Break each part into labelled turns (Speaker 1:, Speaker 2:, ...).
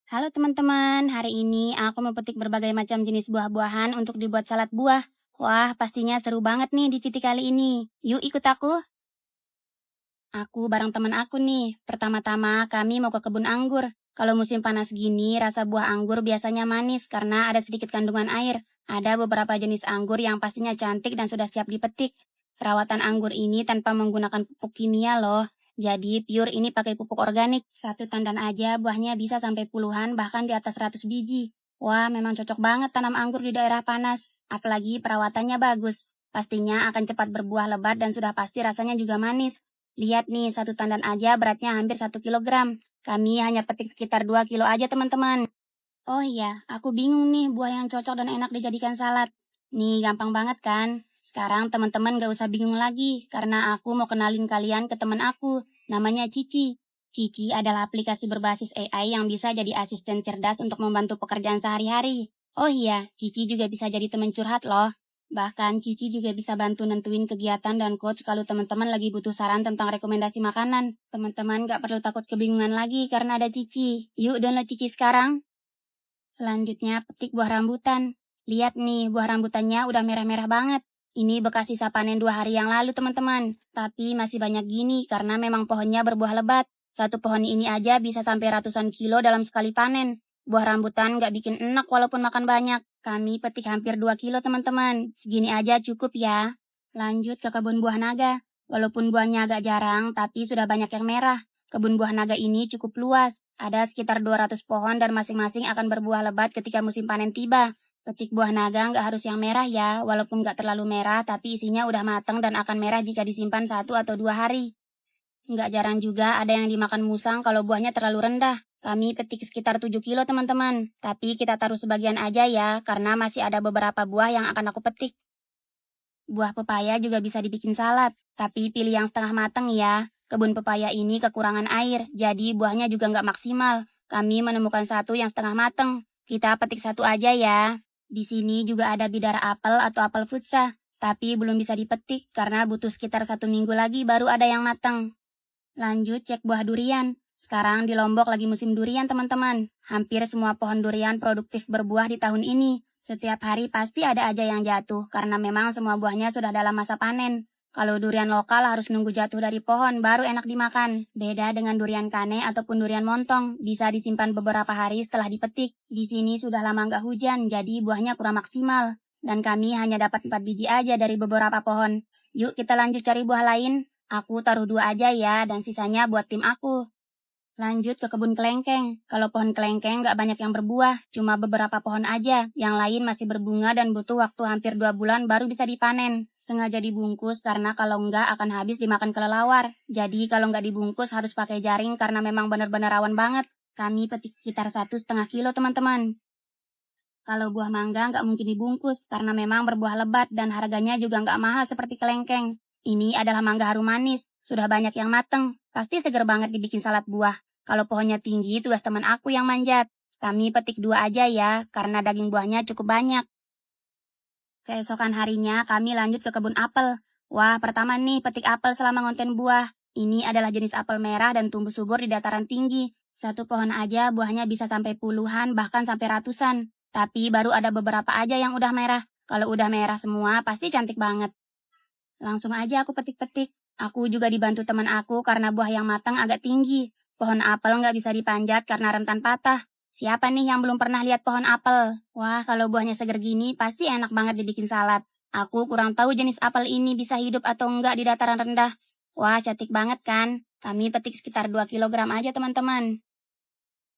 Speaker 1: Halo teman-teman, hari ini aku memetik berbagai macam jenis buah-buahan untuk dibuat salad buah. Wah, pastinya seru banget nih di VT kali ini. Yuk ikut aku. Aku bareng teman aku nih. Pertama-tama kami mau ke kebun anggur. Kalau musim panas gini, rasa buah anggur biasanya manis karena ada sedikit kandungan air. Ada beberapa jenis anggur yang pastinya cantik dan sudah siap dipetik. Perawatan anggur ini tanpa menggunakan pupuk kimia loh. Jadi pure ini pakai pupuk organik. Satu tandan aja buahnya bisa sampai puluhan bahkan di atas 100 biji. Wah, memang cocok banget tanam anggur di daerah panas. Apalagi perawatannya bagus. Pastinya akan cepat berbuah lebat dan sudah pasti rasanya juga manis. Lihat nih, satu tandan aja beratnya hampir 1 kilogram. Kami hanya petik sekitar 2 kilo aja teman-teman. Oh iya, aku bingung nih buah yang cocok dan enak dijadikan salad. Nih, gampang banget kan? Sekarang teman-teman gak usah bingung lagi, karena aku mau kenalin kalian ke teman aku. Namanya Cici. Cici adalah aplikasi berbasis AI yang bisa jadi asisten cerdas untuk membantu pekerjaan sehari-hari. Oh iya, Cici juga bisa jadi teman curhat loh. Bahkan Cici juga bisa bantu nentuin kegiatan dan coach kalau teman-teman lagi butuh saran tentang rekomendasi makanan. Teman-teman gak perlu takut kebingungan lagi karena ada Cici. Yuk download Cici sekarang. Selanjutnya petik buah rambutan. Lihat nih, buah rambutannya udah merah-merah banget. Ini bekas sisa panen 2 hari yang lalu teman-teman. Tapi masih banyak gini karena memang pohonnya berbuah lebat. Satu pohon ini aja bisa sampai ratusan kilo dalam sekali panen. Buah rambutan gak bikin enak walaupun makan banyak. Kami petik hampir 2 kilo teman-teman. Segini aja cukup ya. Lanjut ke kebun buah naga. Walaupun buahnya agak jarang, tapi sudah banyak yang merah. Kebun buah naga ini cukup luas, ada sekitar 200 pohon dan masing-masing akan berbuah lebat ketika musim panen tiba. Petik buah naga nggak harus yang merah ya, walaupun nggak terlalu merah tapi isinya udah matang dan akan merah jika disimpan 1 atau 2 hari. Nggak jarang juga ada yang dimakan musang kalau buahnya terlalu rendah. Kami petik sekitar 7 kilo teman-teman, tapi kita taruh sebagian aja ya, karena masih ada beberapa buah yang akan aku petik. Buah pepaya juga bisa dibikin salad, tapi pilih yang setengah matang ya. Kebun pepaya ini kekurangan air, jadi buahnya juga nggak maksimal. Kami menemukan satu yang setengah matang. Kita petik satu aja ya. Di sini juga ada bidara apel atau apel futsa, tapi belum bisa dipetik karena butuh sekitar 1 minggu lagi baru ada yang matang. Lanjut cek buah durian. Sekarang di Lombok lagi musim durian teman-teman. Hampir semua pohon durian produktif berbuah di tahun ini. Setiap hari pasti ada aja yang jatuh karena memang semua buahnya sudah dalam masa panen. Kalau durian lokal harus nunggu jatuh dari pohon baru enak dimakan. Beda dengan durian kane ataupun durian montong, bisa disimpan beberapa hari setelah dipetik. Di sini sudah lama nggak hujan, jadi buahnya kurang maksimal. Dan kami hanya dapat 4 biji aja dari beberapa pohon. Yuk kita lanjut cari buah lain. Aku taruh 2 aja ya, dan sisanya buat tim aku. Lanjut ke kebun kelengkeng. Kalau pohon kelengkeng nggak banyak yang berbuah, cuma beberapa pohon aja. Yang lain masih berbunga dan butuh waktu hampir 2 bulan baru bisa dipanen. Sengaja dibungkus karena kalau nggak akan habis dimakan kelelawar. Jadi kalau nggak dibungkus harus pakai jaring karena memang benar-benar rawan banget. Kami petik sekitar 1,5 kilo teman-teman. Kalau buah mangga nggak mungkin dibungkus karena memang berbuah lebat dan harganya juga nggak mahal seperti kelengkeng. Ini adalah mangga harum manis, sudah banyak yang mateng, pasti seger banget dibikin salad buah. Kalau pohonnya tinggi, tugas teman aku yang manjat. Kami petik 2 aja ya, karena daging buahnya cukup banyak. Keesokan harinya kami lanjut ke kebun apel. Wah, pertama nih petik apel selama ngonten buah. Ini adalah jenis apel merah dan tumbuh subur di dataran tinggi. Satu pohon aja buahnya bisa sampai puluhan bahkan sampai ratusan. Tapi baru ada beberapa aja yang udah merah. Kalau udah merah semua pasti cantik banget. Langsung aja aku petik-petik. Aku juga dibantu teman aku karena buah yang matang agak tinggi. Pohon apel nggak bisa dipanjat karena rentan patah. Siapa nih yang belum pernah lihat pohon apel? Wah, kalau buahnya seger gini pasti enak banget dibikin salad. Aku kurang tahu jenis apel ini bisa hidup atau enggak di dataran rendah. Wah, cantik banget kan? Kami petik sekitar 2 kilogram aja teman-teman.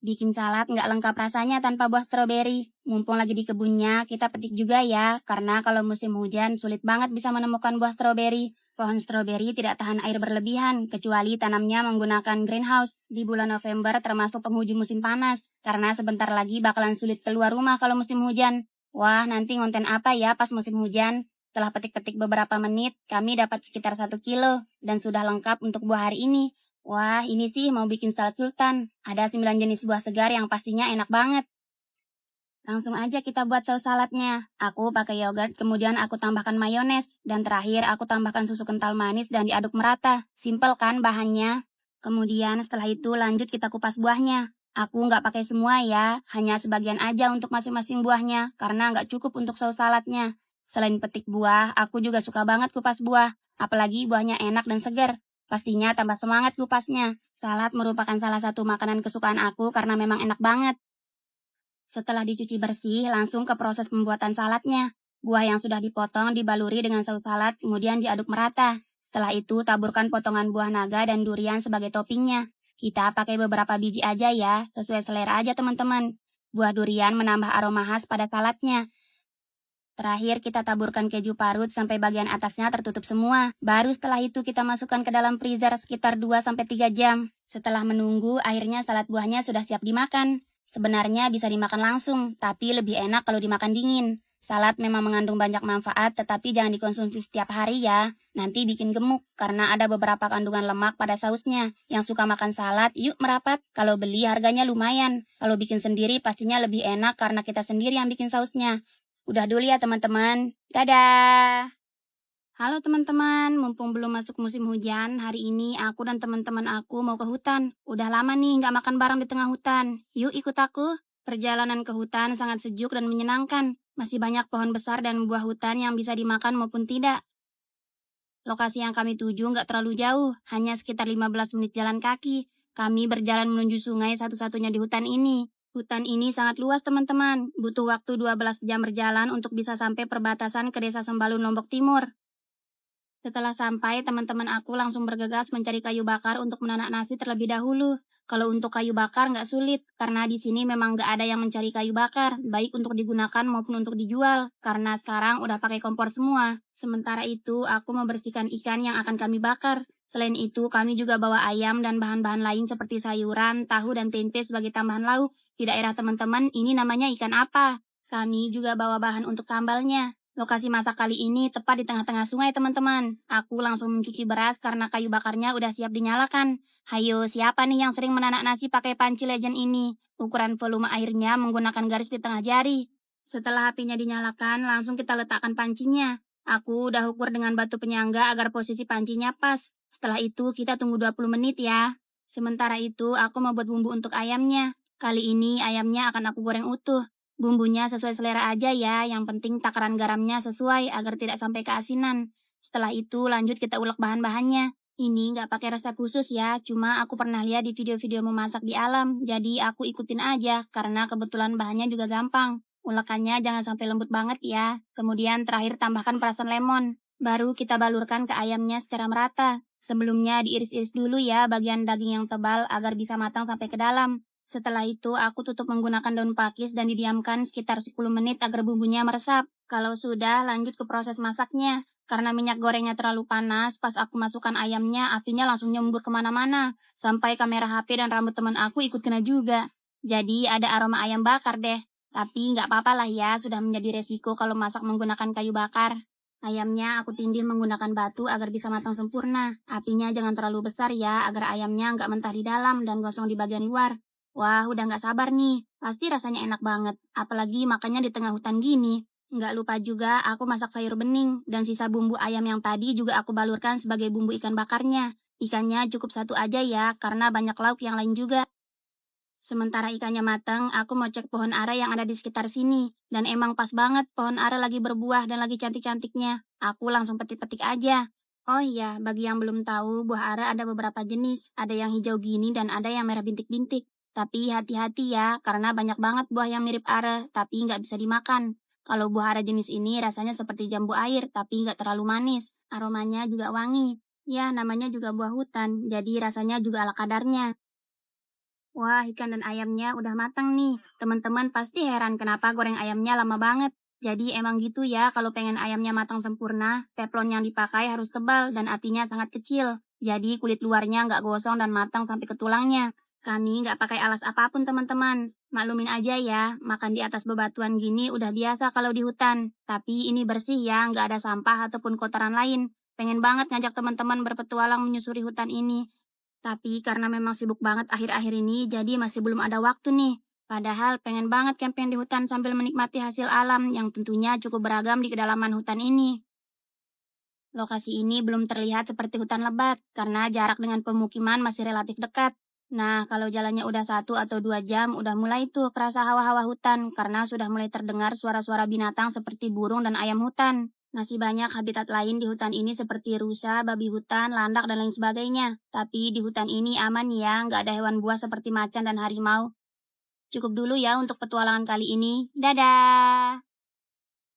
Speaker 1: Bikin salad nggak lengkap rasanya tanpa buah stroberi. Mumpung lagi di kebunnya, kita petik juga ya, karena kalau musim hujan sulit banget bisa menemukan buah stroberi. Pohon stroberi tidak tahan air berlebihan, kecuali tanamnya menggunakan greenhouse. Di bulan November termasuk penghujung musim panas, karena sebentar lagi bakalan sulit keluar rumah kalau musim hujan. Wah, nanti ngonten apa ya pas musim hujan? Setelah petik-petik beberapa menit, kami dapat sekitar 1 kilo, dan sudah lengkap untuk buah hari ini. Wah, ini sih mau bikin salad sultan. Ada 9 jenis buah segar yang pastinya enak banget. Langsung aja kita buat saus saladnya. Aku pakai yogurt, kemudian aku tambahkan mayones. Dan terakhir aku tambahkan susu kental manis dan diaduk merata. Simpel kan bahannya? Kemudian setelah itu lanjut kita kupas buahnya. Aku nggak pakai semua ya, hanya sebagian aja untuk masing-masing buahnya, karena nggak cukup untuk saus saladnya. Selain petik buah, aku juga suka banget kupas buah, apalagi buahnya enak dan segar. Pastinya tambah semangat kupasnya. Salad merupakan salah satu makanan kesukaan aku karena memang enak banget. Setelah dicuci bersih, langsung ke proses pembuatan saladnya. Buah yang sudah dipotong dibaluri dengan saus salad, kemudian diaduk merata. Setelah itu, taburkan potongan buah naga dan durian sebagai toppingnya. Kita pakai beberapa biji aja ya, sesuai selera aja teman-teman. Buah durian menambah aroma khas pada saladnya. Terakhir, kita taburkan keju parut sampai bagian atasnya tertutup semua. Baru setelah itu kita masukkan ke dalam freezer sekitar 2-3 jam. Setelah menunggu, akhirnya salad buahnya sudah siap dimakan. Sebenarnya bisa dimakan langsung, tapi lebih enak kalau dimakan dingin. Salad memang mengandung banyak manfaat, tetapi jangan dikonsumsi setiap hari ya. Nanti bikin gemuk, karena ada beberapa kandungan lemak pada sausnya. Yang suka makan salad, yuk merapat. Kalau beli harganya lumayan. Kalau bikin sendiri pastinya lebih enak karena kita sendiri yang bikin sausnya. Udah dulu ya teman-teman. Dadah! Halo teman-teman, mumpung belum masuk musim hujan, hari ini aku dan teman-teman aku mau ke hutan. Udah lama nih nggak makan bareng di tengah hutan. Yuk ikut aku. Perjalanan ke hutan sangat sejuk dan menyenangkan. Masih banyak pohon besar dan buah hutan yang bisa dimakan maupun tidak. Lokasi yang kami tuju nggak terlalu jauh, hanya sekitar 15 menit jalan kaki. Kami berjalan menuju sungai satu-satunya di hutan ini. Hutan ini sangat luas teman-teman, butuh waktu 12 jam berjalan untuk bisa sampai perbatasan ke desa Sembalun Lombok Timur. Setelah sampai, teman-teman aku langsung bergegas mencari kayu bakar untuk menanak nasi terlebih dahulu. Kalau untuk kayu bakar nggak sulit, karena di sini memang nggak ada yang mencari kayu bakar, baik untuk digunakan maupun untuk dijual, karena sekarang udah pakai kompor semua. Sementara itu, aku membersihkan ikan yang akan kami bakar. Selain itu, kami juga bawa ayam dan bahan-bahan lain seperti sayuran, tahu, dan tempe sebagai tambahan lauk. Di daerah teman-teman, ini namanya ikan apa? Kami juga bawa bahan untuk sambalnya. Lokasi masak kali ini tepat di tengah-tengah sungai, teman-teman. Aku langsung mencuci beras karena kayu bakarnya udah siap dinyalakan. Hayo, siapa nih yang sering menanak nasi pakai panci legend ini? Ukuran volume airnya menggunakan garis di tengah jari. Setelah apinya dinyalakan, langsung kita letakkan pancinya. Aku udah ukur dengan batu penyangga agar posisi pancinya pas. Setelah itu, kita tunggu 20 menit ya. Sementara itu, aku membuat bumbu untuk ayamnya. Kali ini ayamnya akan aku goreng utuh. Bumbunya sesuai selera aja ya, yang penting takaran garamnya sesuai agar tidak sampai keasinan. Setelah itu lanjut kita ulek bahan-bahannya. Ini nggak pakai resep khusus ya, cuma aku pernah lihat di video-video memasak di alam, jadi aku ikutin aja karena kebetulan bahannya juga gampang. Ulekannya jangan sampai lembut banget ya. Kemudian terakhir tambahkan perasan lemon. Baru kita balurkan ke ayamnya secara merata. Sebelumnya diiris-iris dulu ya bagian daging yang tebal agar bisa matang sampai ke dalam. Setelah itu, aku tutup menggunakan daun pakis dan didiamkan sekitar 10 menit agar bumbunya meresap. Kalau sudah, lanjut ke proses masaknya. Karena minyak gorengnya terlalu panas, pas aku masukkan ayamnya, apinya langsung nyembur kemana-mana. Sampai kamera HP dan rambut teman aku ikut kena juga. Jadi ada aroma ayam bakar deh. Tapi nggak apa-apa lah ya, sudah menjadi resiko kalau masak menggunakan kayu bakar. Ayamnya aku tindih menggunakan batu agar bisa matang sempurna. Apinya jangan terlalu besar ya, agar ayamnya nggak mentah di dalam dan gosong di bagian luar. Wah, udah nggak sabar nih. Pasti rasanya enak banget. Apalagi makannya di tengah hutan gini. Nggak lupa juga aku masak sayur bening. Dan sisa bumbu ayam yang tadi juga aku balurkan sebagai bumbu ikan bakarnya. Ikannya cukup satu aja ya, karena banyak lauk yang lain juga. Sementara ikannya matang, aku mau cek pohon ara yang ada di sekitar sini. Dan emang pas banget pohon ara lagi berbuah dan lagi cantik-cantiknya. Aku langsung petik-petik aja. Oh iya, bagi yang belum tahu, buah ara ada beberapa jenis. Ada yang hijau gini dan ada yang merah bintik-bintik. Tapi hati-hati ya, karena banyak banget buah yang mirip ara, tapi nggak bisa dimakan. Kalau buah ara jenis ini rasanya seperti jambu air, tapi nggak terlalu manis. Aromanya juga wangi. Ya, namanya juga buah hutan, jadi rasanya juga ala kadarnya. Wah, ikan dan ayamnya udah matang nih. Teman-teman pasti heran kenapa goreng ayamnya lama banget. Jadi emang gitu ya, kalau pengen ayamnya matang sempurna, teflon yang dipakai harus tebal dan apinya sangat kecil. Jadi kulit luarnya nggak gosong dan matang sampai ke tulangnya. Kami nggak pakai alas apapun teman-teman. Maklumin aja ya, makan di atas bebatuan gini udah biasa kalau di hutan. Tapi ini bersih ya, nggak ada sampah ataupun kotoran lain. Pengen banget ngajak teman-teman berpetualang menyusuri hutan ini. Tapi karena memang sibuk banget akhir-akhir ini, jadi masih belum ada waktu nih. Padahal pengen banget camping di hutan sambil menikmati hasil alam yang tentunya cukup beragam di kedalaman hutan ini. Lokasi ini belum terlihat seperti hutan lebat, karena jarak dengan pemukiman masih relatif dekat. Nah, kalau jalannya udah 1 atau 2 jam, udah mulai tuh kerasa hawa-hawa hutan karena sudah mulai terdengar suara-suara binatang seperti burung dan ayam hutan. Masih banyak habitat lain di hutan ini seperti rusa, babi hutan, landak, dan lain sebagainya. Tapi di hutan ini aman ya, nggak ada hewan buas seperti macan dan harimau. Cukup dulu ya untuk petualangan kali ini. Dadah!